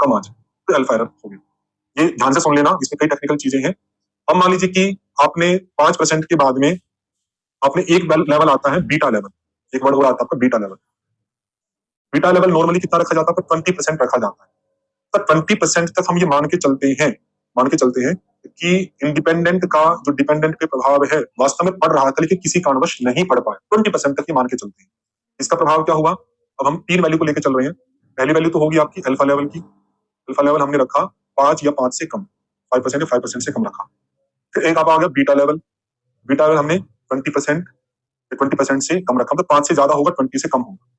कम आ जाए, तो alpha error हो गया। ये ध्यान से सुन लेना, इसमें कई टेक्निकल चीजें हैं। अब मान लीजिए कि आपने 5% के बाद में आपने एक लेवल आता है बीटा लेवल, एक वर्ड और आता है आपका beta level. Beta level normally कितना रखा जाता है? 20% रखा जाता है। तो 20% तक हम ये मान के चलते हैं कि इंडिपेंडेंट का जो डिपेंडेंट पे प्रभाव है वास्तव में पड़ रहा था, लेकिन किसी कारणवश नहीं पड़ पाया। 20% तक ये मान के चलते हैं। इसका प्रभाव क्या हुआ? अब हम 3 वैल्यू को लेकर चल रहे हैं। पहली वैल्यू तो होगी आपकी अल्फा लेवल की। अल्फा लेवल हमने रखा 5 या 5 से कम, 5% या 5% से कम रखा। फिर एक आप आ गया बीटा लेवल। बीटा लेवल हमने 20% से कम रखा, मतलब 5 से ज्यादा होगा, 20 से कम होगा।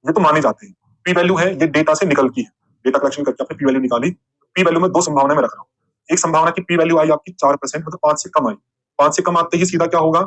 ये तो माने जाते हैं। पी वैल्यू है, ये डेटा से निकल की है। डेटा कलेक्शन करके आपने पी वैल्यू निकाली। पी वैल्यू में 2 संभावना में रख रहा हूँ। एक संभावना की पी वैल्यू आई आपकी 4%, मतलब 5 से कम आई। 5 से कम आते ही सीधा क्या होगा?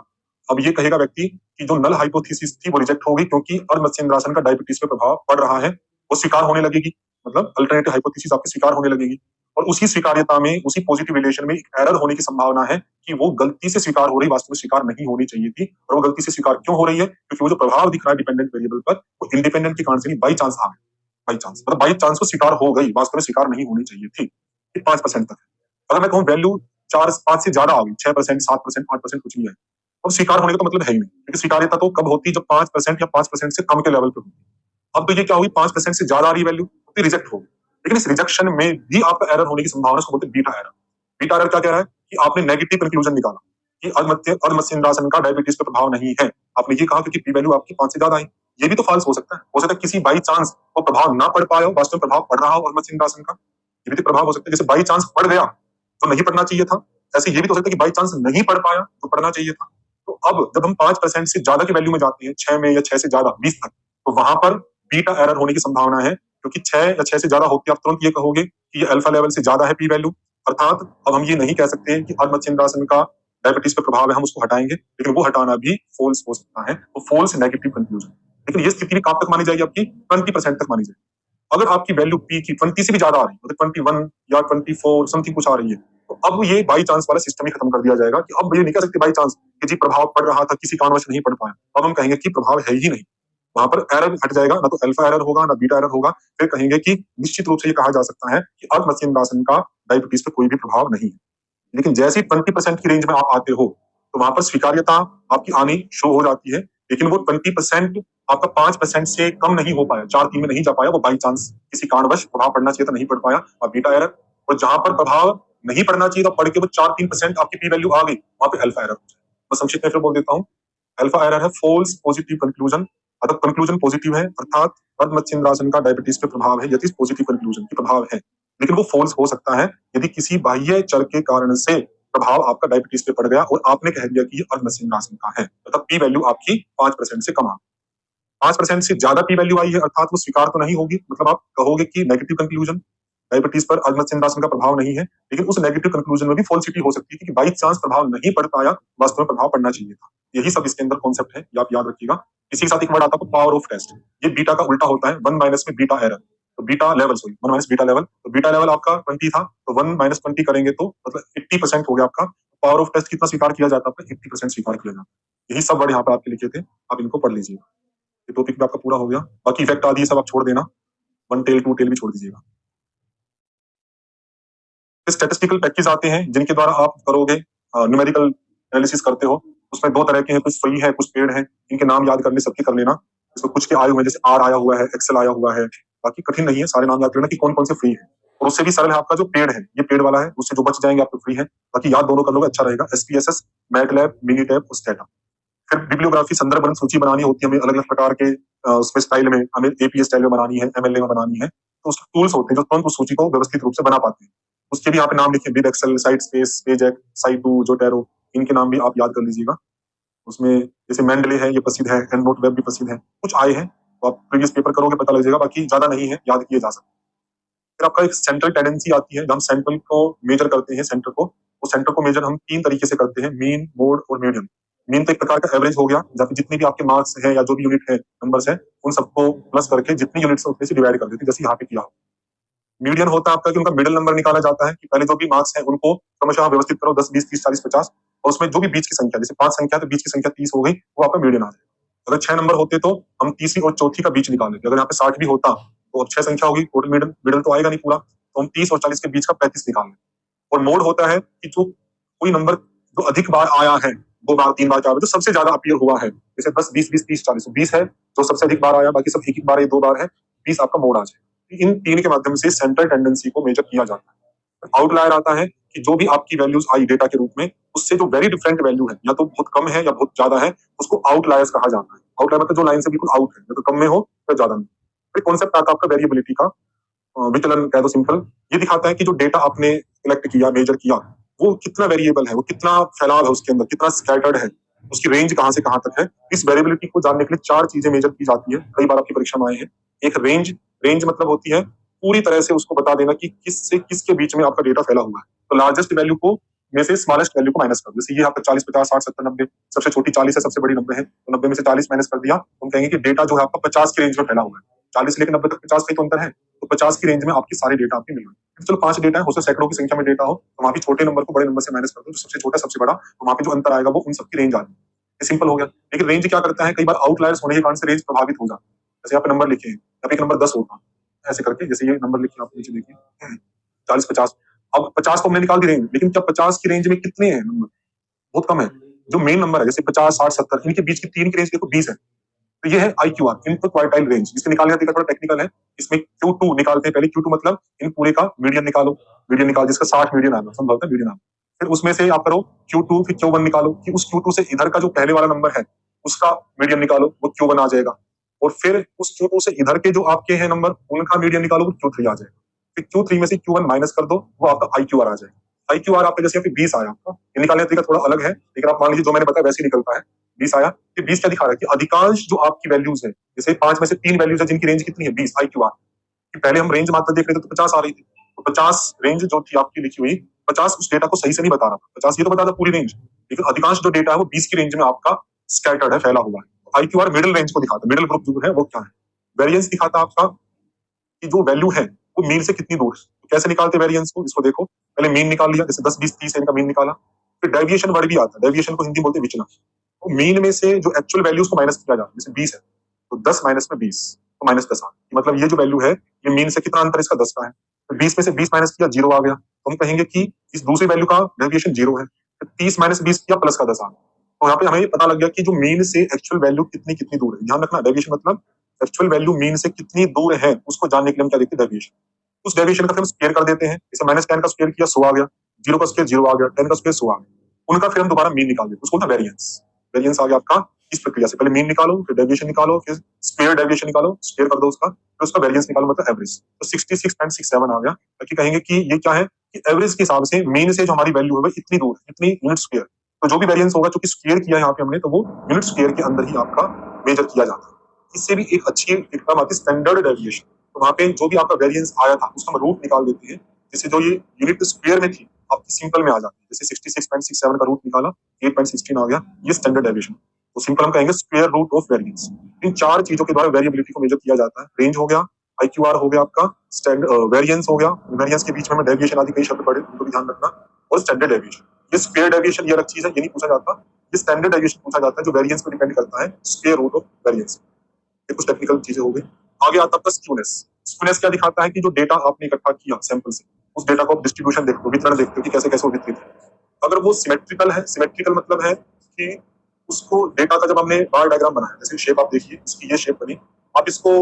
अब ये कहेगा व्यक्ति कि जो नल हाइपोथेसिस थी वो रिजेक्ट हो गई, क्योंकि अर्धमत्स्येंद्रासन का डायबिटीज पे प्रभाव पड़ रहा है, वो स्वीकार होने लगेगी। मतलब अल्टरनेटिव हाइपोथेसिस आपकी स्वीकार होने लगेगी। और उसी स्वीकार्यता में, उसी पॉजिटिव रिलेशन में एक एरर होने की संभावना है कि वो गलती से स्वीकार हो रही, वास्तव में स्वीकार नहीं होनी चाहिए थी। और वो गलती से स्वीकार क्यों हो रही है? क्योंकि वो जो प्रभाव दिख रहा है डिपेंडेंट वेरिएबल पर, वो इंडिपेंडेंट के कारण से नहीं, बाई चांस आ गया। बाई चांस मतलब बाई चांस वो स्वीकार हो गई, वास्तव में स्वीकार नहीं होनी चाहिए थी। 5% तक। अगर मैं कहूँ वैल्यू 4-5 से ज्यादा आ गई, 6%, 7%, 8% कुछ नहीं है, अब स्वीकार होने का तो मतलब है ही नहीं। क्योंकि स्वीकार्यता तो कब होती है? जब 5% या 5% से कम के लेवल पे होती है। अब तो ये क्या हुई? 5% से ज्यादा आ रही वैल्यू, तो रिजेक्ट हो गई। लेकिन इस रिजेक्शन में भी आपका एरर होने की संभावना, उसको बोलते हैं बीटा एरर। बीटा एरर क्या कह रहा है? कि आपने नेगेटिव कंक्लूजन निकाला कि अर्धमत्स्येंद्रासन का डायबिटीज पे प्रभाव नहीं है। आपने ये कहा क्योंकि पी वैल्यू आपकी 5 से ज्यादा आई। ये भी तो फॉल्स हो सकता है। हो सकता है किसी बाई चांस वो प्रभाव ना पड़ पाया हो, वास्तव में प्रभाव पड़ रहा हो अर्धमत्स्येंद्रासन का। ये भी तो प्रभाव हो सकता है। जैसे बाई चांस पड़ गया तो नहीं पड़ना चाहिए था, ऐसे ये भी तो हो सकता है कि बाई चांस नहीं पड़ पाया तो पड़ना चाहिए था। तो अब जब हम 5% से ज्यादा की वैल्यू में जाते हैं, 6 में या 6 से ज्यादा 20 तक, तो वहां पर बीटा एरर होने की संभावना है। क्योंकि 6 या 6 से ज्यादा होती है, आप तुरंत ये कहोगे कि ये अल्फा लेवल से ज्यादा है पी वैल्यू। अर्थात अब हम ये नहीं कह सकते कि अर्धमत्स्येंद्रासन का डायबिटीज पे प्रभाव है, हम उसको हटाएंगे, लेकिन वो हटाना भी फॉल्स हो सकता है। तो फॉल्स नेगेटिव कंक्लूजन। लेकिन ये स्थिति कब तक मानी जाएगी? आपकी 20% तक मानी जाएगी। अगर आपकी वैल्यू पी की 20 से भी ज्यादा आ रही है, मतलब 21 या 24 समथिंग कुछ आ रही है, तो अब ये बाई चांस वाला सिस्टम ही खत्म कर दिया जाएगा कि अब ये नहीं कह सकते बाई चांस कि जी प्रभाव पड़ रहा था, किसी कारणवश नहीं पड़ पाया। अब हम कहेंगे कि प्रभाव है ही नहीं। वहां पर एरर हट जाएगा, ना तो अल्फा एरर होगा ना बीटा एरर होगा। फिर कहेंगे कि निश्चित रूप से ये कहा जा सकता है कि अर्धमत्स्येंद्रासन का डायबिटीज पे कोई भी प्रभाव नहीं है। लेकिन जैसे ही 20% की रेंज में आप आते हो, तो वहां पर स्वीकार्यता आपकी आनी शो हो जाती है। लेकिन वो 20% आपका 5% से कम नहीं हो पाया, 4-3 में नहीं जा पाया, वो बाई चांस किसी कारणवश प्रभाव पड़ना चाहिए था, नहीं पड़ पाया, और बीटा एरर। और जहां पर प्रभाव नहीं पड़ना चाहिए था, पढ़ के वो 4-3% आपकी पी वैल्यू आ गई, वहां पे अल्फा एरर। मैं संक्षिप्त में फिर बोल देता हूँ। अल्फा एरर है फॉल्स पॉजिटिव कंक्लूजन। अगर कंक्लूजन पॉजिटिव है, अर्थात अर्धमत्स्येंद्रासन का डायबिटीज पे प्रभाव है, यदि पॉजिटिव कंक्लूजन की प्रभाव है, लेकिन वो फॉल्स हो सकता है यदि किसी बाह्य चर के कारण से प्रभाव आपका डायबिटीज पे पड़ गया और आपने कह दिया कि ये अर्धमत्स्येंद्रासन का है, मतलब पी वैल्यू आपकी 5% से कम आ गई। 5% से ज्यादा पी वैल्यू आई है, अर्थात वो स्वीकार तो नहीं होगी, मतलब आप कहोगे कि नेगेटिव कंक्लूजन, डायबिटीज पर अर्धमत्स्येंद्रासन का प्रभाव नहीं है। लेकिन उस नेगेटिव कंक्लूजन में भी फॉल्सिटी हो सकती है कि बाई चांस प्रभाव नहीं पड़ पाया, वास्तव में प्रभाव पड़ना चाहिए था। यही सब इसके अंदर कॉन्सेप्ट है, ये आप याद रखिएगा। इसी के साथ एक वर्ड आता है पावर ऑफ टेस्ट। ये बीटा का उल्टा होता है, 1 माइनस में बीटा एरर, तो beta level, sorry 1 minus beta level. तो बीटा लेवल आपका 20 था, तो 1 माइनस 20 करेंगे तो मतलब 80% हो गया आपका। पावर ऑफ टेस्ट कितना स्वीकार किया जाता है? 80% स्वीकार किया जाता है। यही सब वर्ड यहाँ पे आपके लिखे थे, आप इनको पढ़ लीजिएगा। ये टॉपिक भी आपका पूरा हो गया। बाकी इफेक्ट आदि सब आप छोड़ देना, 1 टेल 2 टेल भी छोड़ दीजिएगा। स्टैटिस्टिकल पैकेज आते हैं जिनके द्वारा आप करोगे न्यूमेरिकल एनालिसिस करते हो। उसमें 2 तरह के हैं, कुछ फ्री है, कुछ पेड है। इनके नाम याद करने सबके कर लेना। इसमें कुछ के आए हुए हैं, जैसे आर आया हुआ है, एक्सेल आया हुआ है। बाकी कठिन नहीं है, सारे नाम याद करना कि कौन कौन से फ्री है। और उससे भी सरल है आपका जो पेड है, ये पेड वाला है, उससे जो बच जाएंगे आपको फ्री है। बाकी याद दोनों कर लोगे, अच्छा रहेगा। SPSS, मैटलैब, मिनीटैब और स्टेटा। फिर बिब्लियोग्राफी, संदर्भ ग्रंथ सूची बनानी होती है हमें अलग अलग प्रकार के, उसमें स्टाइल में हमें APA स्टाइल में बनानी है, MLA में बनानी है। तो उस टूल्स होते हैं जो तुरंत उस सूची को व्यवस्थित रूप से बना पाते हैं। उसके भी यहाँ पे नाम लिखे, BibExcel, CiteSpace, Pajek, साइटू, जोटेरो, इनके नाम भी आप याद कर लीजिएगा। उसमें जैसे मेंडले है, ये प्रसिद्ध है, एंड नोट वेब भी प्रसिद्ध है। कुछ आए हैं तो आप प्रीवियस पेपर करोगे पता लग जाएगा, बाकी ज्यादा नहीं है, याद किए जा सकते। फिर आपका एक सेंट्रल टेंडेंसी आती है, जब हम सेंट्रल को मेजर करते हैं, सेंटर को। उस सेंटर को मेजर हम 3 तरीके से करते हैं, मीन, मोड और मीडियन। मीन तो एक प्रकार का एवरेज हो गया, जहाँ पे जितने भी आपके मार्क्स हैं या जो भी यूनिट है, नंबर्स है, उन सबको प्लस करके जितनी यूनिट्स उतने से डिवाइड कर देते हैं, जैसे यहाँ पे किया हो। मीडियन होता है आपका कि उनका मिडिल नंबर निकाला जाता है, कि पहले जो भी मार्क्स हैं उनको क्रमशः व्यवस्थित करो, 10, 20, 30, 40, 50, और उसमें जो भी बीच की संख्या, जैसे 5 संख्या तो बीच की संख्या 30 हो गई, वो आपका मीडियन आ जाएगा। अगर 6 नंबर होते तो हम तीसरी और चौथी का बीच निकाल लेते। अगर यहाँ पे 60 भी होता तो अब 6 संख्या होगी, टोटल मिडिल तो आएगा नहीं पूरा, तो हम 30 और 40 के बीच का 35 निकाल लें। और मोड होता है कि जो कोई नंबर जो अधिक बार आया है, 2 बार 3 बार 4 बार, जो सबसे ज्यादा अपीयर हुआ है, जैसे 10 20 20 30 40, 20 है जो सबसे अधिक बार आया, बाकी सब एक बार है, 2 बार है, 20 आपका मोड आ जाए। इन 3 के माध्यम से सेंट्रल टेंडेंसी को मेजर किया जाता है। आउटलायर आता है कि जो भी आपकी वैल्यूज आई डेटा के रूप में, उससे जो वेरी डिफरेंट वैल्यू है, या तो बहुत कम है या बहुत ज्यादा है, उसको आउटलायर्स कहा जाता है। आउटलायर मतलब जो लाइन से बिल्कुल आउट है, या तो कम में हो या ज्यादा में। फिर कॉन्सेप्ट आता है आपका वेरिएबिलिटी का, विचलन कह दो सिंपल। ये दिखाता है कि जो डेटा आपने कलेक्ट किया, मेजर किया, वो कितना वेरिएबल है, वो कितना फैलाव है उसके अंदर, कितना स्कैटर्ड है, उसकी रेंज कहां से कहां तक है। इस वेरिएबिलिटी को जानने के लिए 4 चीजें मेजर की जाती है, कई बार आपकी परीक्षा में आए हैं। एक रेंज, रेंज मतलब होती है पूरी तरह से उसको बता देना कि किस से किसके बीच में आपका डेटा फैला हुआ है। तो लार्जेस्ट वैल्यू को में से स्मॉलेस्ट वैल्यू को माइनस कर दो। जैसे ये आपका 40 50 60 70 90, सबसे छोटी 40 है, सबसे बड़ी 90 है, तो 90 में से 40 माइनस कर दिया, तो हम कहेंगे कि डेटा जो है आपका 50 की रेंज में फैला हुआ है। 40 से लेकर 90 तक 50 का ही तो अंतर है, तो 50 की रेंज में आपकी सारी डेटा आपकी मिल रही है। चलो 5 डेटा है, हो सकता है सैकड़ों की संख्या में डेटा हो, तो वहां पे छोटे नंबर को बड़े नंबर से माइनस कर दो, जो सबसे छोटा सबसे बड़ा, तो वहां पे जो अंतर आएगा वो उन सबकी रेंज आ जाएगी। ये सिंपल हो गया। लेकिन रेंज क्या करता है, कई बार आउटलायर्स होने के कारण से रेंज प्रभावित हो जाती है। जैसे यहाँ पे नंबर लिखे हैं, यहाँ पे एक नंबर 10 होगा, ऐसे करके, जैसे ये नंबर लिखे आप नीचे देखिए 40 50। अब 50 को हमने निकाल दी रेंज, लेकिन क्या 50 की रेंज में कितने हैं नंबर? बहुत कम है। जो मेन नंबर है जैसे 50 60 70, इनके बीच की 3 की रेंज देखो 20 है। तो ये है IQR, इनपुट क्वार्टाइल रेंज। इसके निकालने का तरीका थोड़ा टेक्निकल है। इसमें Q2 निकालते हैं पहले। Q2 मतलब इन पूरे का मीडियन निकालो, मीडियन निकाल जिसका 60 मीडियन आएगा, संभवतः मीडियन आएगा। फिर उसमें से आप करो Q2 फिर Q1 निकालो कि उस Q2 से इधर का जो पहले वाला नंबर है उसका मीडियन निकालो, वो Q1 आ जाएगा। और फिर उस Q2 से इधर के जो आपके हैं नंबर, उनका मीडियन निकालो, वो Q3 आ जाएगा। फिर Q3 में से Q1 माइनस कर दो, वो आपका IQR आ जाएगा। IQR आपका जैसे यहाँ पे 20 आया, आपका ये निकालने का तरीका थोड़ा अलग है, लेकिन आप मान लीजिए जो मैंने बताया वैसे ही निकलता है। 20 आया, ये 20 क्या दिखा रहा है कि अधिकांश जो आपकी वैल्यूज है, जैसे 5 में से 3 वैल्यूज है जिनकी रेंज कितनी है 20 IQR कि पहले हम रेंज मात्र देख रहे थे तो 50 आ रही थी, तो 50 रेंज जो थी आपकी लिखी हुई, 50 उस डेटा को सही से नहीं बता रहा था। 50 ये तो बता रहा पूरी रेंज, लेकिन अधिकांश जो डेटा है वो 20 की रेंज में आपका स्कैटर्ड है, फैला हुआ है। IQR मिडिल रेंज को दिखाता है, मिडिल ग्रुप जो है वो क्या है। वेरिएंस दिखाता है आपका कि जो वैल्यू है वो मीन से कितनी दूर है। तो कैसे निकालते वेरिएंस को, इसको देखो। पहले मीन निकाल लिया, जैसे 10 20 30 है, इनका मीन निकाला। फिर डेविएशन वर्ड भी आता है, डेविएशन को हिंदी बोलते हैं विचलन। तो मीन में से जो एक्चुअल वैल्यूज को माइनस किया जाता है, जैसे 20 है तो 10 माइनस में 20 तो माइनस 10 आ गया। मतलब ये जो वैल्यू है ये मीन से कितना अंतर इसका 10 का है। तो 20 में से 20 माइनस किया 0 आ गया, तो हम कहेंगे कि इस दूसरी वैल्यू का डेविएशन 0 है। फिर 30 माइनस 20 किया प्लस का 10 आ गया। तो यहाँ पे हमें पता लग गया कि जो मीन से एक्चुअल वैल्यू कितनी कितनी दूर है। ध्यान रखना, डेविएशन मतलब एक्चुअल वैल्यू मीन से कितनी दूर है उसको जानने के लिए हम क्या देखते हैं, डेविएशन। उस डेविएशन का फिर हम स्क्वायर कर देते हैं, जैसे -10 का स्क्वायर किया 100 आ गया, 0 का स्क्वायर 0 आ गया, 10 का स्क्वायर 100 आ गया। उनका फिर हम दोबारा मीन निकाल देते हैं, उसको ना वेरिएंस। वेरिएंस आ गया आपका इस प्रक्रिया से, पहले मीन निकालो, फिर डेविएशन निकालो, फिर स्क्वायर डेविएशन निकालो, स्क्वायर कर दो उसका, फिर उसका वेरिएंस निकालो, मतलब एवरेज। तो 66.67 आ गया। ताकि कहेंगे कि ये क्या है कि एवरेज के हिसाब से मीन से जो हमारी वैल्यू है वो इतनी दूर, इतनी यूनिट स्क्वायर। तो जो भी वेरिएंस होगा, चूंकि स्क्वायर किया यहाँ पे हमने, तो वो यूनिट स्क्वायर के अंदर ही आपका मेजर किया जाता है। इससे भी एक अच्छी एक टर्म आती है स्टैंडर्ड डेविएशन। तो वहां पे जो भी आपका वेरिएंस आया था उसका हम रूट निकाल देते हैं, जिससे जो ये यूनिट स्क्वायर में थी आपकी सिंपल में आ जाती है। जैसे 66.67 का रूट निकाला, 8.16 आ गया, ये स्टैंडर्ड डेविएशन। तो सिंपल हम कहेंगे स्क्वायर रूट ऑफ वेरिएंस। इन 4 चीजों के द्वारा वेरिएबिलिटी को मेजर किया जाता है। रेंज हो गया, IQR हो गया आपका, वेरिएंस हो गया, वेरिएंस के बीच में डेविएशन आदि कई शब्द पड़े, उनको भी ध्यान रखना, और स्टैंडर्ड डेविएशन। ये स्क्वायर डेविएशन ये अलग चीज है, ये नहीं पूछा जाता। ये स्टैंडर्ड डेविएशन पूछा जाता है जो वेरिएंस पर डिपेंड करता है, स्क्वायर रूट ऑफ वेरिएंस। ये कुछ टेक्निकल चीजें हो गई। आगे आता है स्क्यूनेस। स्क्यूनेस क्या दिखाता है कि जो डेटा आपने इकट्ठा किया सैंपल से, उस डेटा को आप डिस्ट्रीब्यूशन देखते हो, वितरण देखते हो कि कैसे कैसे वो वितरित है। अगर वो सिमेट्रिकल है, सिमेट्रिकल मतलब है कि उसको डेटा का जब हमने बार डायग्राम बनाया, जैसे शेप आप देखिए, इसकी ये शेप बनी, आप इसको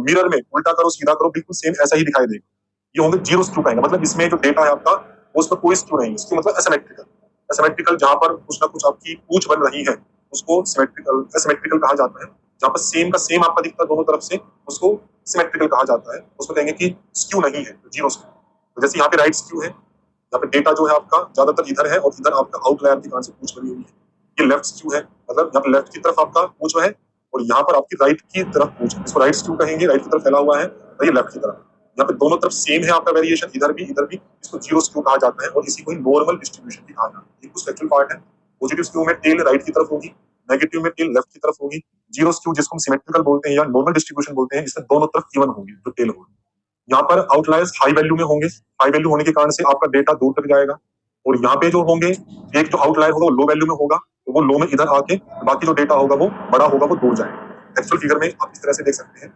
मिरर में उल्टा करो सीधा करो, बिल्कुल सेम ऐसा ही दिखाई देगा। ये होंगे जीरो स्क्यू का, मतलब इसमें जो डेटा है आपका वो उसमें कोई स्क्यू नहीं है। स्क्यू मतलब एसिमेट्रिकल। एसिमेट्रिकल जहां पर कुछ ना कुछ आपकी पूछ बन रही है उसको सिमेट्रिकल एसिमेट्रिकल कहा जाता है। जहां पर सेम का सेम आपका दिखता है दोनों तरफ से, उसको सिमेट्रिकल कहा जाता है। उसको कहेंगे कि स्क्यू नहीं है, जीरो स्क्यू। तो जैसे यहाँ पे राइट स्क्यू है, यहाँ पे डेटा जो है आपका ज्यादातर इधर है और इधर आपका आउटलायर के कारण से पूछ बनी हुई है। ये लेफ्ट स्क्यू है, मतलब यहाँ पे लेफ्ट की तरफ आपका पूछ है और यहाँ पर आपकी राइट की तरफ पूछ है। इसको राइट स्क्यू कहेंगे, राइट की तरफ फैला हुआ है, और ये लेफ्ट की तरफ। यहाँ पे दोनों तरफ सेम है आपका वेरिएशन, इधर भी इधर भी। इसको जीरो स्क्यू कहा जाता है और इसी को ही नॉर्मल डिस्ट्रीब्यूशन भी कहा जाता है। ये कुछ फैक्चुअल पार्ट है। पॉजिटिव स्क्यू में टेल राइट की तरफ होगी, नेगेटिव में टेल लेफ्ट की तरफ होगी। जीरो स्क्यू जिसको हम सिमेट्रिकल बोलते हैं या नॉर्मल डिस्ट्रीब्यूशन बोलते हैं, इसमें दोनों तरफ इवन होगी जो टेल होगी। यहाँ पर आउटलायर्स हाई वैल्यू में होंगे, हाई वैल्यू होने के कारण से आपका डेटा दूर तक जाएगा। और यहाँ पे जो होंगे, एक जो आउटलायर होगा वो लो वैल्यू में होगा, तो वो लो में इधर आके बाकी जो डेटा होगा वो बड़ा होगा, वो दूर जाएगा। एक्चुअल फिगर में आप इस तरह से देख सकते हैं,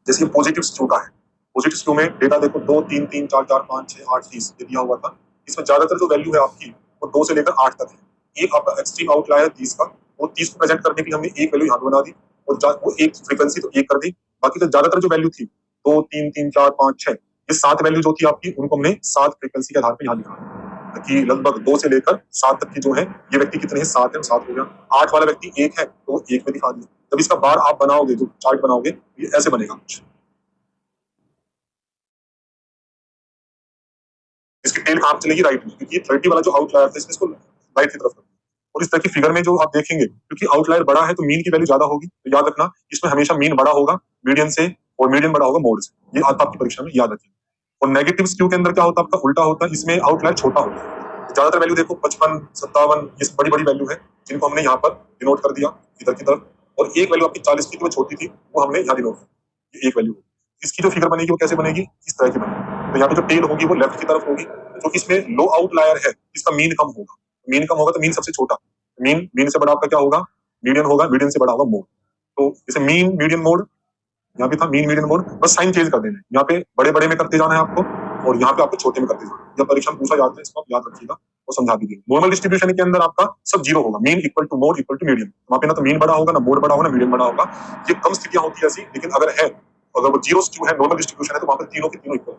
जैसे पॉजिटिव स्क्यू का है, पॉजिटिव स्क्यू में डेटा देखो 2, 3, 3, 4, 4, 5, 6, 8, 30 ये दिया हुआ था। इसमें ज्यादातर जो वैल्यू है आपकी वो 2 से लेकर 8 तक है। एक आपका एक्सट्रीम आउटलायर 30 का, वो 30 को प्रेजेंट करने के लिए हमने एक वैल्यू यहाँ पे बना दी और वो एक फ्रीक्वेंसी तो एक कर दी। बाकी तो ज्यादातर जो वैल्यू थी 2, 3, 3, 4, 5, 6 ये 7 वैल्यू जो थी आपकी उनको हमने 7 फ्रीक्वेंसी के आधार पर यहाँ लिखा कि लगभग 2 से लेकर 7 तक की जो है ये व्यक्ति कितने हैं 7 है 7 हो गया। 8 वाला व्यक्ति 1 है तो 1 में दिखा दिया। जब इसका बार आप बनाओगे जो चार्ट बनाओगे ये ऐसे बनेगा कुछ। इसकी टेल कहाँ चलेगी राइट में, क्योंकि 30 वाला जो आउटलायर था इसको राइट की तरफ करना। और इस तरह की फिगर में जो आप देखेंगे क्योंकि आउटलायर बड़ा है तो मीन की वैल्यू ज्यादा होगी, तो याद रखना इसमें हमेशा मीन बड़ा होगा मीडियन से और मीडियन बड़ा होगा मोड से। ये आता आपकी परीक्षा में याद रखिए। और नेगेटिव स्क्यू के अंदर क्या होता है आपका उल्टा होता है, इसमें आउटलायर छोटा होता है। ज्यादातर वैल्यू देखो 55, 57 ये बड़ी बड़ी वैल्यू है जिनको हमने यहाँ पर डिनोट कर दिया इधर की तरफ। और एक वैल्यू आपकी 40 की जो छोटी थी वो हमने यहाँ डिनोट कर दी, एक वैल्यू। इसकी जो फिगर बनेगी वो कैसे बनेगी, इस तरह की बनेगी। तो यहाँ पे जो टेल होगी वो लेफ्ट की तरफ होगी, जो कि इसमें लो आउटलायर है इसका मीन कम होगा। मीन कम होगा तो मीन सबसे छोटा, मीन से बड़ा आपका क्या होगा मीडियन होगा, मीडियन से बड़ा होगा मोड। तो इसे मीन मीडियन मोड यहाँ पे था, मीन मीडियन मोड, बस साइन चेंज कर देना है। यहाँ पे बड़े बड़े में करते जाना है आपको और यहाँ पे आपको छोटे में करते जाना है। जब परीक्षा में पूछा जाता है इसको आप याद रखिएगा और समझा दीजिए। नॉर्मल डिस्ट्रीब्यूशन के अंदर आपका सब जीरो होगा, mean equal to mode equal to median. वहाँ पे ना तो मीन बड़ा होगा, ना मोड बड़ा होगा, ना मीडियन बड़ा होगा। ये कम स्थितियां होती है ऐसी, लेकिन अगर है अगर वो जीरो स्क्यू है नॉर्मल डिस्ट्रीब्यूशन है तो वहाँ पे तीनों के तीनों इक्वल।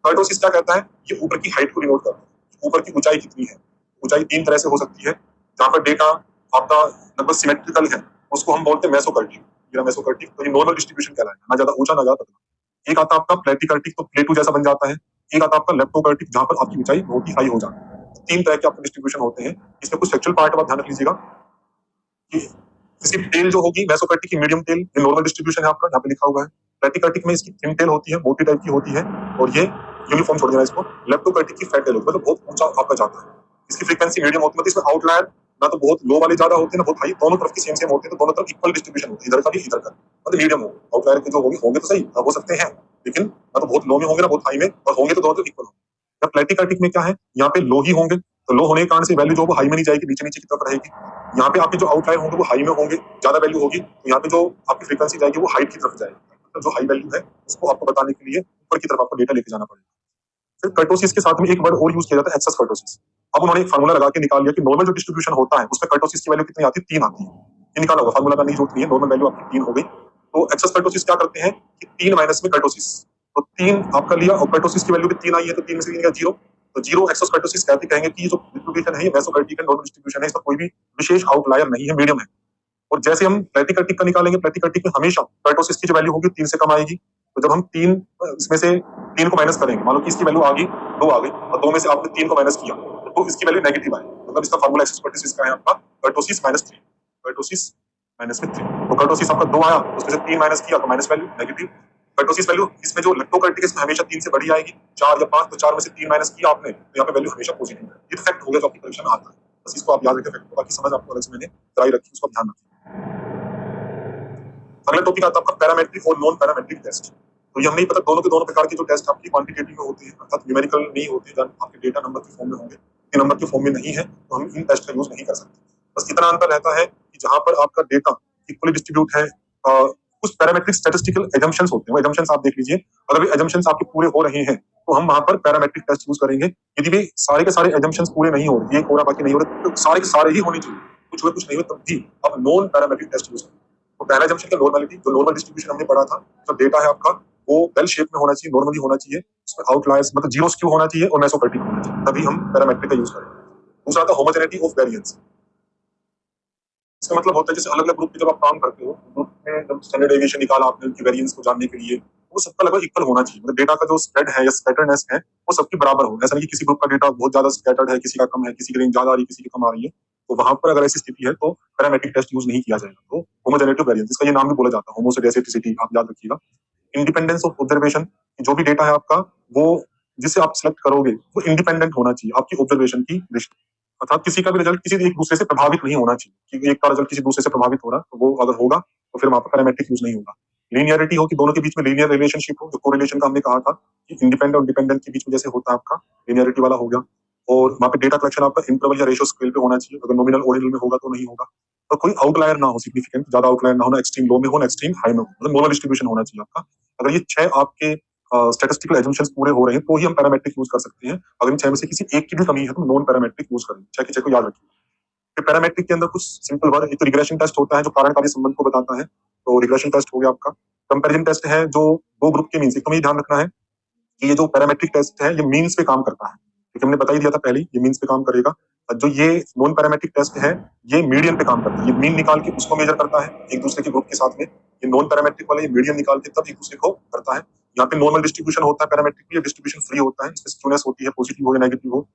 कर्टोसिस क्या कहता है, ये ऊपर की हाइट को डिनोट करता है, ऊपर की ऊंचाई कितनी है। ऊंचाई 3 तरह से हो सकती है, जहाँ पर डेटा आपका लगभग सिमेट्रिकल है उसको हम बोलते हैं मेसोकर्टिक। मेसोकर्टिक तो ये नॉर्मल डिस्ट्रीब्यूशन कहलाएगा, ना ज्यादा ऊंचा ना ज्यादा पतला। एक आता आपका प्लेटिकर्टिक, तो प्लेटू जैसा बन जाता है। एक आता आपका लेप्टोकर्टिक, जहाँ पर आपकी ऊंचाई बहुत ही हाई हो जाती है। 3 तरह के आपके डिस्ट्रीब्यूशन होते हैं। इसमें कुछ सेक्चुअल पार्ट आप ध्यान रख लीजिएगा कि इसकी टेल जो होगी मेसोकर्टिक की मीडियम टेल, ये नॉर्मल डिस्ट्रीब्यूशन है आपका, यहाँ पे लिखा हुआ है। प्लेटिकर्टिक में इसकी थिन टेल होती है, मोटी टाइप की होती है और ये यूनिफॉर्म छोड़ देना इसको। लेप्टोकर्टिक की फैट टेल होती है, मतलब बहुत ऊंचा आपका जाता है। इसकी फ्रीक्वेंसी मीडियम होती है, मतलब इसमें आउटलायर ना तो बहुत लो वाले ज्यादा होते हैं ना बहुत हाई, दोनों तरफ की सेम सेम होती है, तो दोनों तरफ इक्वल डिस्ट्रीब्यूशन होती है, इधर का भी इधर का, मतलब मीडियम हो। आउटलायर के जो होंगे तो सही हो सकते हैं, लेकिन ना तो बहुत लो में होंगे ना बहुत हाई में, और होंगे तो दोनों तरफ इक्वल होंगे। जब प्लेटिकर्टिक में क्या है, यहाँ पे लो ही होंगे, तो लो होने के कारण से वैल्यू जो वो हाई में नहीं जाएगी, नीचे नीचे की तरफ रहेगी। यहाँ पे आपके जो आउटलायर होंगे वो हाई में होंगे, ज्यादा वैल्यू होगी, तो यहाँ पे जो आपकी फ्रीक्वेंसी जाएगी वो हाइट की तरफ जाएगी। मतलब जो हाई वैल्यू है उसको आपको बताने के लिए ऊपर की तरफ आपको डेटा लेके जाना पड़ेगा। फिर कर्टोसिस के साथ में एक वर्ड और यूज किया जाता है, एक्सेस कर्टोसिस। अब उन्होंने एक फार्मूला लगा के निकाल लिया कि नॉर्मल जो डिस्ट्रीब्यूशन होता है उसमें कर्टोसिस की वैल्यू कितनी आती है, 3 आती है। ये निकाला होगा, फार्मूला करने की जरूरत नहीं है, नॉर्मल वैल्यू आपकी 3 हो गई। तो एक्सेस कर्टोसिस क्या करते हैं कि 3 माइनस में कर्टोसिस, तो 3 आपका लिया और कर्टोसिस की वैल्यू भी 3 आई है, तो 3 में से 3 जीरो, तो जीरो एक्सेस कर्टोसिस कहते कहेंगे कि ये जो डिस्ट्रीब्यूशन है ये मेसोकर्टिक है, नॉर्मल डिस्ट्रीब्यूशन है, इसका कोई भी विशेष आउटलायर नहीं है, मीडियम है। और जैसे हम प्लेटिकर्टिक का निकालेंगे, प्लेटिकर्टिक में हमेशा कर्टोसिस की जो वैल्यू होगी 3 से कम आएगी। तो जब हम 3 इसमें से 3 को माइनस करेंगे, मान लो कि इसकी वैल्यू आ गई 2 आ गई और 2 में से आपने 3 को माइनस किया तो इसकी वैल्यू नेगेटिव आई, मतलब इसका फार्मूला एक्सेस कर्टोसिस का है आपका कर्टोसिस माइनस 3, कर्टोसिस माइनस में 3। तो कर्टोसिस आपका 2 आया, उसमें से 3 माइनस किया तो minus value negative. Kurtosis value इसमें जो लेप्टोकर्टिक इसमें हमेशा 3 से बड़ी आएगी, 4 या 5, तो 4 में से 3 माइनस किया आपने तो यहाँ पे वैल्यू हमेशा पॉजिटिव है। ये फैक्ट हो गया जो आपकी परीक्षा में आता है, बस इसको आप याद रखें फैक्ट को, बाकी समझ आपको अलग से मैंने कराई रखी, उसको ध्यान रखें। अगला टॉपिक आता है आपका पैरामेट्रिक और नॉन पैरामेट्रिक टेस्ट। तो ये हमें नहीं पता दोनों के दोनों प्रकार के जो टेस्ट आपकी क्वांटिटेटिव में होते हैं, अर्थात न्यूमेरिकल नहीं होते, जब आपके डेटा नंबर के फॉर्म में होंगे, ये नंबर के फॉर्म में नहीं है तो हम इन टेस्ट का यूज नहीं कर सकते। बस इतना अंतर रहता है कि जहां पर आपका डेटा इक्वली डिस्ट्रीब्यूट है, कुछ पैरामेट्रिक स्टैटिस्टिकल एजम्पशंस होते हैं, वो एजम्पशंस आप देख लीजिए। अगर वे एजम्पशंस आपके पूरे हो रहे हैं तो हम वहां पर पैरामेट्रिक टेस्ट यूज करेंगे। यदि वे सारे के सारे एजम्पशंस पूरे नहीं हो रहे, एक हो रहा बाकी नहीं हो रहे, तो सारे के सारे ही होने चाहिए, कुछ हुए कुछ नहीं हुए, तब भी आप नॉन पैरामेट्रिक टेस्ट यूज करेंगे। तो पहला एजम्पशन क्या, नॉर्मलिटी। जो नॉर्मल डिस्ट्रीब्यूशन हमने पढ़ा था, जो डेटा है आपका वो बेल शेप में होना चाहिए, नॉर्मली होना चाहिए, उसमें आउटलायर्स मतलब जीरो स्क्यू होना चाहिए और मेसोकर्टिक होना चाहिए, तभी हम पैरामेट्रिक का यूज करेंगे। दूसरा था होमोजेनिटी ऑफ वेरिएंस। इसका मतलब होता है जैसे अलग अलग ग्रुप में जब आप काम करते हो, ग्रुप में जब स्टैंडर्ड डेविएशन निकाला आपने उनकी वेरिएंस को जानने के लिए, वो सबका लगभग इक्वल होना चाहिए, मतलब डेटा का जो स्प्रेड है या स्कैटर्डनेस है वो सबकी बराबर हो। ऐसा नहीं कि किसी ग्रुप का डेटा बहुत ज्यादा स्कैटर्ड है, किसी का कम है, किसी की रेंज ज्यादा आ रही है, किसी की कम आ रही है, तो वहां पर अगर ऐसी स्थिति है तो पैरामेट्रिक टेस्ट यूज नहीं किया जाएगा। तो होमोजेनिटी वेरिएंस, इसका ये नाम भी बोला जाता है होमोजेनिसिटी, आप याद रखिएगा। इंडिपेंडेंस ऑफ ऑब्जर्वेशन, जो भी डेटा है आपका वो जिसे आप सिलेक्ट करोगे वो इंडिपेंडेंट होना चाहिए आपकी ऑब्जर्वेशन की दृष्टि, अर्थात किसी का भी रिजल्ट किसी एक दूसरे से प्रभावित नहीं होना चाहिए कि एक का रिजल्ट किसी दूसरे से प्रभावित हो रहा है, तो वो अगर होगा तो फिर वहां पर पैरामेट्रिक यूज नहीं होगा। लीनियरिटी हो कि दोनों के बीच में लीनियर रिलेशनशिप हो, जो कोरिलेशन का हमने कहा था कि इंडिपेंडेंट और डिपेंडेंट के बीच में जैसे होता है आपका, लीनियरिटी वाला हो गया। और वहां पे डेटा कलेक्शन आपका इंटरवल या रेशियो स्केल पे होना चाहिए, अगर नॉमिनल ऑर्डिनल में होगा तो नहीं होगा। तो कोई आउटलायर ना हो सिग्निफिकेंट, ज्यादा आउटलायर ना होना, एक्सट्रीम लो में हो ना एक्सट्रीम हाई में हो, मतलब नॉर्मल डिस्ट्रीब्यूशन होना चाहिए आपका। अगर ये 6 आपके स्टैटिस्टिकल एजम्पशंस पूरे हो रहे हैं तो ही हम पैरामेट्रिक यूज कर सकते हैं। अगर इन 6 में से किसी एक की भी कमी है तो नॉन पैरामेट्रिक यूज करेंगे। 6 के 6 को याद रखिए। फिर पैरामेट्रिक के अंदर कुछ सिंपल वर्ड, एक तो रिग्रेशन टेस्ट होता है जो कार्यकारी संबंध को बताता है, तो रिग्रेशन टेस्ट हो गया आपका। कंपैरिजन टेस्ट है जो दो ग्रुप के मीन्स, एक तो हमें ध्यान रखना है कि ये जो पैरामेट्रिक टेस्ट है ये मीन्स पे काम करता है, क्योंकि हमने बता ही दिया था पहले ये मीन्स पे काम करेगा। और जो ये नॉन पैरामेट्रिक टेस्ट है ये मीडियन पे काम करता है, ये मीन निकाल के उसको मेजर करता है एक दूसरे के ग्रुप के साथ में। ये नॉन पैरामेट्रिक वाला ये मीडियन निकाल के तब एक दूसरे को करता है। यहाँ पे नॉर्मल डिस्ट्रीब्यूशन होता है पैरामेट्रिक में, ये डिस्ट्रीब्यूशन फ्री होता है, इसमें स्क्यूनेस होती है, पॉजिटिव हो या नेगेटिव हो।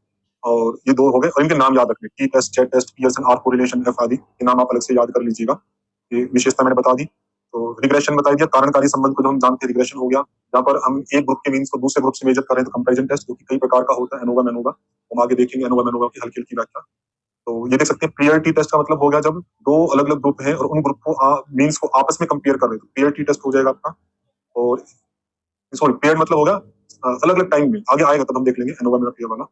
और ये दो हो गए, और इनके नाम याद रखने, T test, Z test, Pearson, R correlation, F आदि के नाम आप अलग से याद कर लीजिएगा। ये विशेषता मैंने बता दी। तो रिग्रेशन बता दिया, कारणकारी संबंध को जो हम जानते हैं रिग्रेशन हो गया, जहाँ पर हम एक ग्रुप के मीन्स को दूसरे ग्रुप से मेजर कर रहे हैं तो कंपैरिजन टेस्ट, जो कि कई प्रकार का होता है, एनोवा मेनोवा, हम आगे देखेंगे एनोवा मेनोवा की हल्की हल्की व्याख्या। तो ये देख सकते हैं प्रियरिटी टेस्ट का मतलब हो गया जब दो अलग अलग ग्रुप हैं और उन ग्रुप को मीन्स को आपस में कंपेयर कर रहे हैं तो प्रियरिटी टेस्ट हो जाएगा आपका। और सॉरी पेयर मतलब होगा अलग अलग टाइम में, आगे आएगा तब हम देख लेंगे एनोवा मेनोवा पेयर वाला।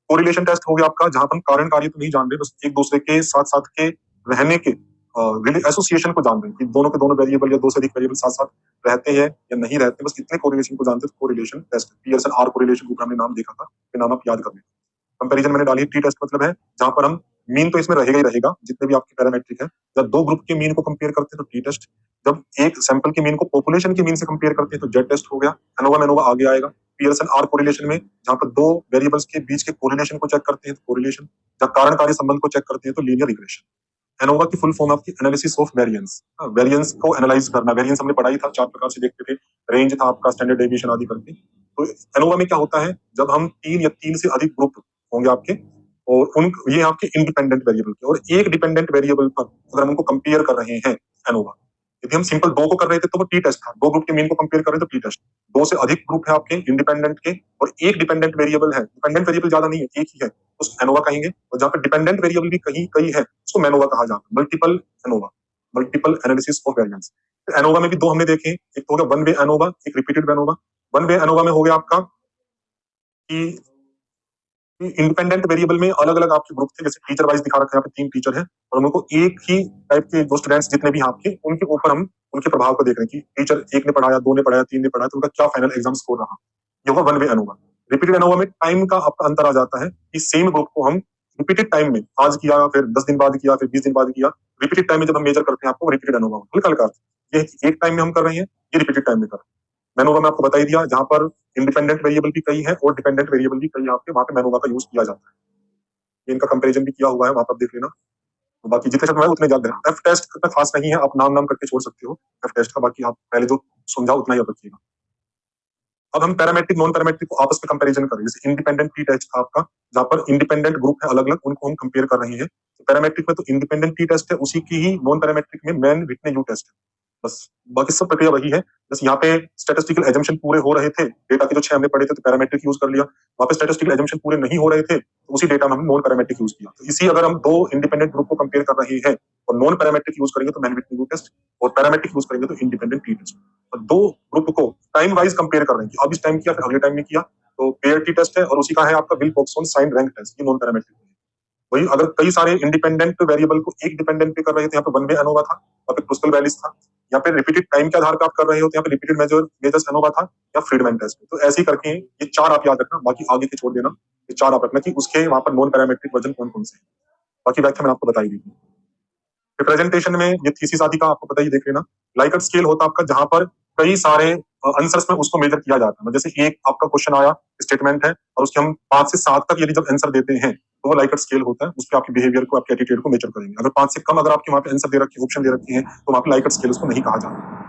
कोरिलेशन टेस्ट हो गया आपका, जहां पर हम कारण कार्य तो नहीं जान रहे, बस एक दूसरे के साथ साथ के रहने के एसोसिएशन को जान रहे हैं कि दोनों के दोनों वेरिएबल या दो से अधिक वेरिएबल साथ साथ रहते हैं या नहीं रहते, बस इतने कोरिलेशन को जानते हैं। Correlation test, Pearson R correlation को हमने नाम देखा था, ये नाम आप याद कर लें। कंपैरिजन मैंने डाली, टी टेस्ट मतलब है जहां पर हम मीन तो इसमें रहेगा ही रहेगा जितने भी आपके पैरामेट्रिक है, जब दो ग्रुप के मीन को कंपेयर करते हैं तो टी टेस्ट, जब एक सैंपल के मीन को पॉपुलेशन के मीन से कंपेयर करते हैं तो जेड टेस्ट हो गया। एनोवा मेनोवा आगे आएगा। पियर्सन आर कोरिलेशन में जहां पर दो वेरिएबल्स के बीच के कोरिलेशन को चेक करते हैं तो कोरिलेशन, जब कारण कार्य संबंध को चेक करते हैं तो लीनियर रिग्रेशन। एनोवा की फुल फॉर्म आपकी एनालिसिस ऑफ वेरिएंस, वेरिएंस को एनालाइज करना। वेरिएंस हमने पढ़ाई था, 4 प्रकार से देखते थे, रेंज था आपका, स्टैंडर्ड डेविएशन आदि करके। तो एनोवा में क्या होता है, जब हम 3 या 3 से अधिक ग्रुप होंगे आपके और उन ये आपके इंडिपेंडेंट वेरिएबल के, और एक डिपेंडेंट वेरिएबल पर अगर हम उनको कंपेयर कर रहे हैं एनोवा, यदि हम सिंपल दो को कर रहे थे तो वो टी टेस्ट था, दो ग्रुप के मीन को कंपेयर कर रहे थे तो टी टेस्ट। दो से अधिक ग्रुप है आपके इंडिपेंडेंट के और एक डिपेंडेंट वेरिएबल है, डिपेंडेंट वेरिएबल ज्यादा नहीं है, एक ही है, उसको एनोवा कहेंगे। और जहां पर डिपेंडेंट वेरिएबल भी कई है उसको मेनोवा कहा जाता है, multiple ANOVA, multiple analysis of variance. ANOVA में भी दो हमने देखे, एक तो हो गया वन वे एनोवा, एक repeated ANOVA. One way ANOVA में हो गया आपका कि इंडिपेंडेंट वेरिएबल में अलग अलग आपके ग्रुप थे, जैसे टीचर वाइज दिखा रखा है, यहाँ पे 3 टीचर हैं और उनको एक ही टाइप के जो स्टूडेंट्स जितने भी आपके, उनके ऊपर हम उनके प्रभाव को देख रहे हैं कि टीचर एक ने पढ़ाया, 2 ने पढ़ाया, 3 ने पढ़ाया, तो उनका क्या फाइनल एग्जाम स्कोर रहा। ये होगा one way ANOVA. Repeated ANOVA में टाइम का आपका अंतर आ जाता है कि सेम ग्रुप को हम रिपीटेड टाइम में आज किया, फिर 10 दिन बाद किया, फिर 20 दिन बाद किया, रिपीटेड टाइम में जब हम मेजर करते हैं आपको रिपीटेड एनोवा हल्का हल्का, ये एक टाइम में हम कर रहे हैं, ये रिपीटेड टाइम में कर रहे हैं। मेनोवा में आपको बता ही दिया, जहां पर इंडिपेंडेंट वेरिएबल भी कई है और डिपेंडेंट वेरिएबल भी कई आपके, वहां पे मेनोवा का यूज किया जाता है। इनका कंपैरिजन भी किया हुआ है, वहां पर देख लेना। तो बाकी जितने शब्द है उतने याद रखना। एफ टेस्ट इतना खास नहीं है, आप नाम नाम करके छोड़ सकते हो एफ टेस्ट का, बाकी आप पहले जो समझा उतना ही याद रखिएगा। अब हम पैरामेट्रिक नॉन पैरामेट्रिक को आपस में कंपैरिजन करें, जैसे इंडिपेंडेंट टी टेस्ट था आपका, जहां पर इंडिपेंडेंट ग्रुप है अलग अलग, उनको हम कंपेयर कर रहे हैं। तो पैरामेट्रिक में तो इंडिपेंडेंट टी टेस्ट है, उसी की ही नॉन पैरामेट्रिक में मैन विटने यू टेस्ट है, बस बाकी सब प्रक्रिया वही है। बस यहाँ पे स्टैटिस्टिकल एजम्पशन पूरे हो रहे थे, डेटा के जो 6 हमने पढ़े थे तो पैरामेट्रिक यूज कर लिया, वहां पे स्टैटिस्टिकल एजम्पशन पूरे नहीं हो रहे थे तो उसी डेटा में हम नॉन पैरामेट्रिक यूज किया। तो इसी अगर हम दो इंडिपेंडेंट ग्रुप को कंपेयर कर रहे हैं और नॉन पैरामेट्रिक यूज करेंगे तो मैन विटने यू टेस्ट, और पैरामेट्रिक यूज करेंगे तो इंडिपेंडेंट टी टेस्ट। और दो ग्रुप को टाइम वाइज कंपेयर कर रहे हैं कि अब इस टाइम किया फिर अगले टाइम में किया, तो पेयर टी टेस्ट है, और उसी का है आपका विल्कोक्सन साइन रैंक टेस्ट, ये नॉन पैरामेट्रिक है। वही अगर कई सारे इंडिपेंडेंट वेरिएबल को एक डिपेंडेंट पे कर रहे थे, यहाँ पे वन वे एनोवा था, वहाँ पे क्रुस्कल वैलिस था, यहाँ पे रिपीटेड टाइम के आधार पर आप कर रहे हो तो यहाँ पे रिपीटेड मेजर्स एनोवा था या फ्रीडमैन टेस्ट। तो ऐसे ही करके ये 4 आप याद रखना, बाकी आगे के छोड़ देना, ये 4 आप रखना कि उसके वहां पर नॉन पैरामेट्रिक वर्जन कौन कौन से हैं, बाकी व्याख्या मैंने आपको बताई दी थी। रिप्रेजेंटेशन में ये थीसिस आदि का आपको पता ही, देख लेना। लाइकर्ट स्केल होता है आपका, जहां पर कई सारे आंसर्स में उसको मेजर किया जाता है, जैसे एक आपका क्वेश्चन आया स्टेटमेंट है और उसके हम 5 से 7 तक यदि जब आंसर देते हैं तो वो लाइकर्ट स्केल होता है, उस पर आपके बिहेवियर को, आपके एटीट्यूड को मेजर करेंगे। अगर 5 से कम अगर आपके वहां पे आंसर दे रखे, ऑप्शन दे रखे हैं, तो वहां पे लाइकर्ट स्केल उसको नहीं कहा जाता।